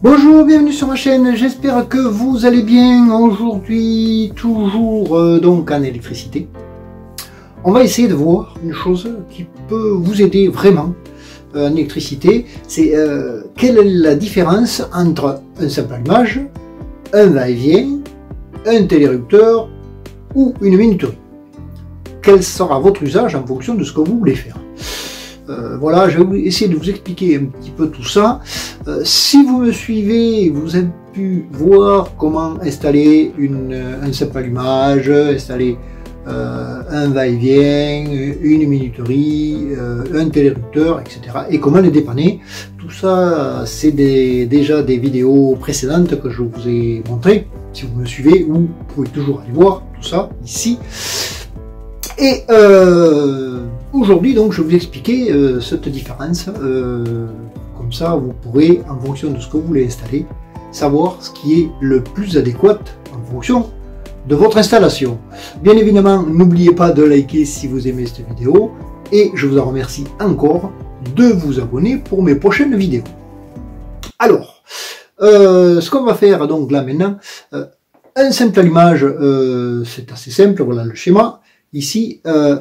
Bonjour, bienvenue sur ma chaîne, j'espère que vous allez bien. Aujourd'hui, toujours donc en électricité. On va essayer de voir une chose qui peut vous aider vraiment en électricité. C'est quelle est la différence entre un simple allumage, un va-et-vient, un télérupteur ou une minuterie. Quel sera votre usage en fonction de ce que vous voulez faire. Voilà, je vais essayer de vous expliquer un petit peu tout ça. Si vous me suivez, vous avez pu voir comment installer un simple allumage, installer un va-et-vient, une minuterie, un télérupteur, etc. Et comment les dépanner. Tout ça, c'est déjà des vidéos précédentes que je vous ai montrées. Si vous me suivez, vous pouvez toujours aller voir tout ça ici. Et aujourd'hui, donc, je vais vous expliquer cette différence. Comme ça, vous pourrez, en fonction de ce que vous voulez installer, savoir ce qui est le plus adéquat en fonction de votre installation. Bien évidemment, n'oubliez pas de liker si vous aimez cette vidéo. Et je vous en remercie encore de vous abonner pour mes prochaines vidéos. Alors, ce qu'on va faire donc là maintenant, un simple allumage, c'est assez simple, voilà le schéma. Ici,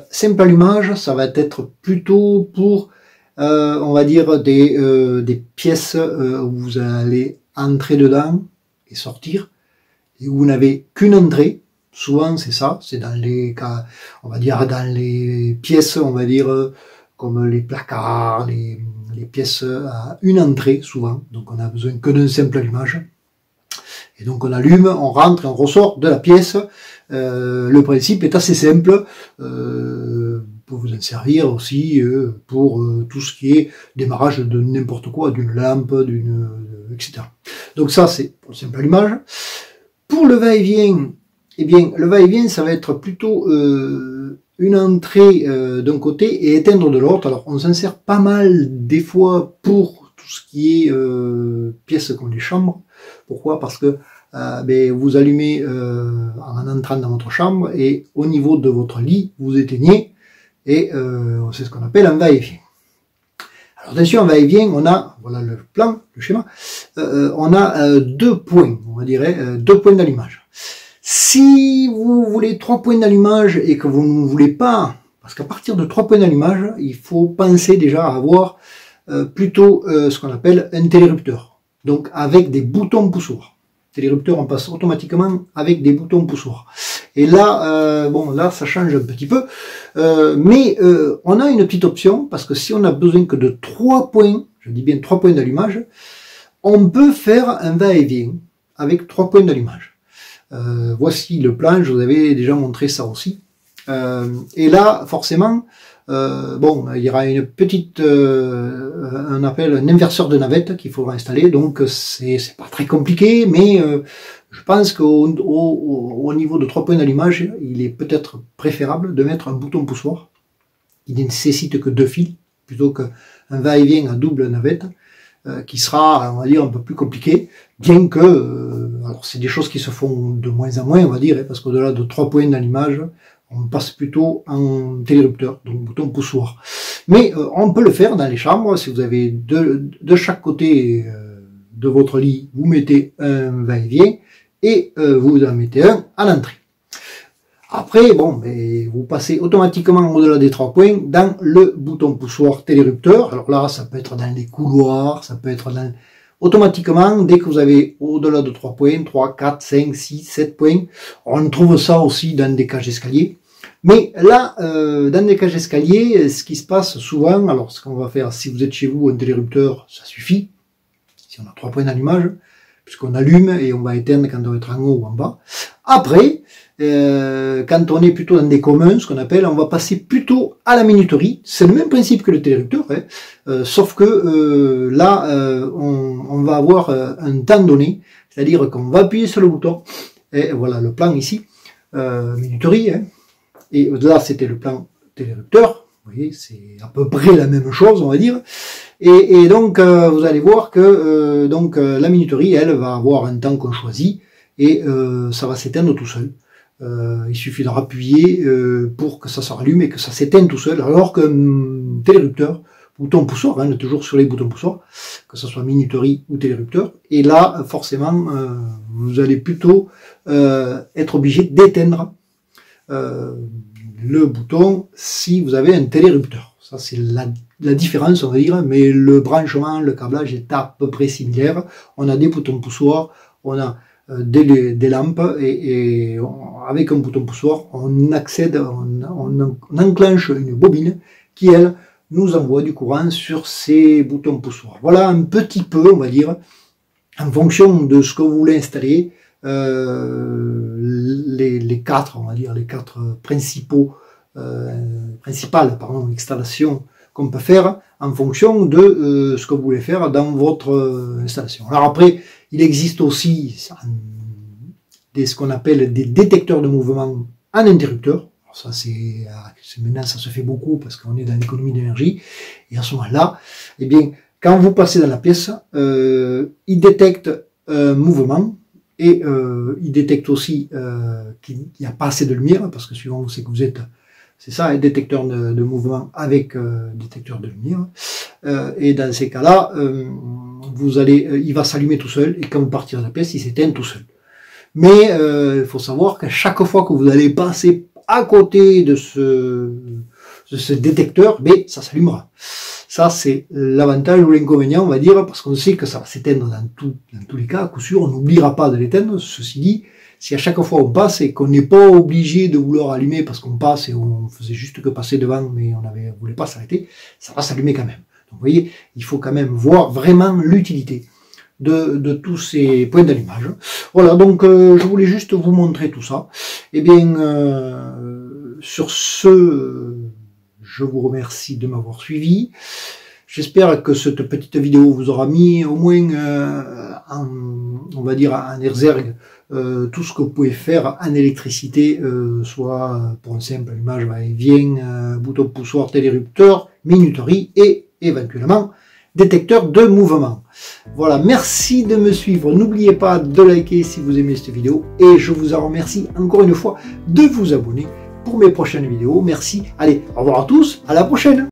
simple allumage, ça va être plutôt pour, on va dire, des pièces où vous allez entrer dedans et sortir, et où vous n'avez qu'une entrée. Souvent, c'est ça, c'est dans les cas, on va dire, dans les pièces, on va dire, comme les placards, les pièces à une entrée, souvent. Donc, on n'a besoin que d'un simple allumage. Et donc on allume, on rentre et on ressort de la pièce. Le principe est assez simple. Pour vous en servir aussi pour tout ce qui est démarrage de n'importe quoi, d'une lampe, etc. Donc ça c'est pour le simple allumage. Pour le va-et-vient, eh bien le va-et-vient ça va être plutôt une entrée d'un côté et éteindre de l'autre. Alors on s'en sert pas mal des fois pour tout ce qui est pièces comme les chambres. Pourquoi? Parce que vous allumez en entrant dans votre chambre et au niveau de votre lit, vous éteignez et c'est ce qu'on appelle un va-et-vient. Alors attention, un va-et-vient, on a, voilà le plan, le schéma, on a deux points, on va dire, deux points d'allumage. Si vous voulez 3 points d'allumage et que vous ne voulez pas, parce qu'à partir de 3 points d'allumage, il faut penser déjà à avoir plutôt ce qu'on appelle un télérupteur. Donc avec des boutons poussoirs. Télérupteur, on passe automatiquement avec des boutons poussoirs. Et là, bon, là, ça change un petit peu. Mais on a une petite option, parce que si on a besoin que de 3 points, je dis bien 3 points d'allumage, on peut faire un va-et-vient avec 3 points d'allumage. Voici le plan, je vous avais déjà montré ça aussi. Et là, forcément, bon, il y aura une petite, un inverseur de navette qu'il faudra installer, donc c'est pas très compliqué, mais je pense qu'au niveau de 3 points d'allumage, il est peut-être préférable de mettre un bouton poussoir. Il ne nécessite que 2 fils, plutôt qu'un va-et-vient à double navette, qui sera, on va dire, un peu plus compliqué, bien que, alors c'est des choses qui se font de moins en moins, on va dire, parce qu'au-delà de 3 points d'allumage, on passe plutôt en télérupteur, donc bouton poussoir. Mais on peut le faire dans les chambres, si vous avez de chaque côté de votre lit, vous mettez un va-et-vient et vous en mettez un à l'entrée. Après, bon, vous passez automatiquement au-delà des 3 points dans le bouton poussoir télérupteur. Alors là, ça peut être dans les couloirs, ça peut être dans... Automatiquement, dès que vous avez au-delà de 3 points, 3, 4, 5, 6, 7 points, on trouve ça aussi dans des cages d'escalier. Mais là, dans des cages d'escalier, ce qui se passe souvent, alors ce qu'on va faire, si vous êtes chez vous, un télérupteur, ça suffit. Si on a 3 points d'allumage, puisqu'on allume et on va éteindre quand on va être en haut ou en bas. Après, quand on est plutôt dans des communs, ce qu'on appelle, on va passer plutôt à la minuterie. C'est le même principe que le télérupteur, hein, sauf que là, on va avoir un temps donné, c'est-à-dire qu'on va appuyer sur le bouton, et voilà le plan ici, minuterie, hein, et là c'était le plan télérupteur, vous voyez, c'est à peu près la même chose, on va dire, et donc vous allez voir que la minuterie, elle, va avoir un temps qu'on choisit, et ça va s'éteindre tout seul. Il suffit de rappuyer pour que ça se rallume et que ça s'éteigne tout seul, alors qu'un télérupteur, boutons poussoirs, on est toujours sur les boutons poussoirs, que ce soit minuterie ou télérupteur. Et là, forcément, vous allez plutôt être obligé d'éteindre le bouton si vous avez un télérupteur. Ça, c'est la différence, on va dire, mais le branchement, le câblage est à peu près similaire. On a des boutons poussoirs, on a des lampes, et avec un bouton poussoir, on accède, on enclenche une bobine qui, elle, nous envoie du courant sur ces boutons poussoirs. Voilà un petit peu, on va dire, en fonction de ce que vous voulez installer, les quatre, on va dire, les quatre principales installations qu'on peut faire en fonction de ce que vous voulez faire dans votre installation. Alors après, il existe aussi ce qu'on appelle des détecteurs de mouvement en interrupteur. Alors ça, maintenant, ça se fait beaucoup parce qu'on est dans l'économie d'énergie. Et à ce moment-là, eh bien, quand vous passez dans la pièce, il détecte un mouvement et il détecte aussi qu'il n'y a pas assez de lumière, parce que suivant où c'est que vous êtes, c'est ça, un détecteur de mouvement avec détecteur de lumière. Et dans ces cas-là, il va s'allumer tout seul, et quand vous partirez de la pièce, il s'éteint tout seul. Mais il faut savoir qu'à chaque fois que vous allez passer à côté de ce détecteur, ça s'allumera. Ça, c'est l'avantage ou l'inconvénient, on va dire, parce qu'on sait que ça va s'éteindre dans tous les cas. À coup sûr, on n'oubliera pas de l'éteindre. Ceci dit, si à chaque fois on passe et qu'on n'est pas obligé de vouloir allumer parce qu'on passe et on faisait juste que passer devant, mais on voulait pas s'arrêter, ça va s'allumer quand même. Donc vous voyez, il faut quand même voir vraiment l'utilité de tous ces points d'allumage. Voilà, donc je voulais juste vous montrer tout ça. Eh bien, sur ce, je vous remercie de m'avoir suivi. J'espère que cette petite vidéo vous aura mis au moins, on va dire, en exergue tout ce que vous pouvez faire en électricité, soit pour un simple allumage va-et-vient, bouton poussoir, télérupteur, minuterie et éventuellement détecteur de mouvement. Voilà, merci de me suivre. N'oubliez pas de liker si vous aimez cette vidéo et je vous en remercie encore une fois de vous abonner pour mes prochaines vidéos. Merci. Allez, au revoir à tous, à la prochaine.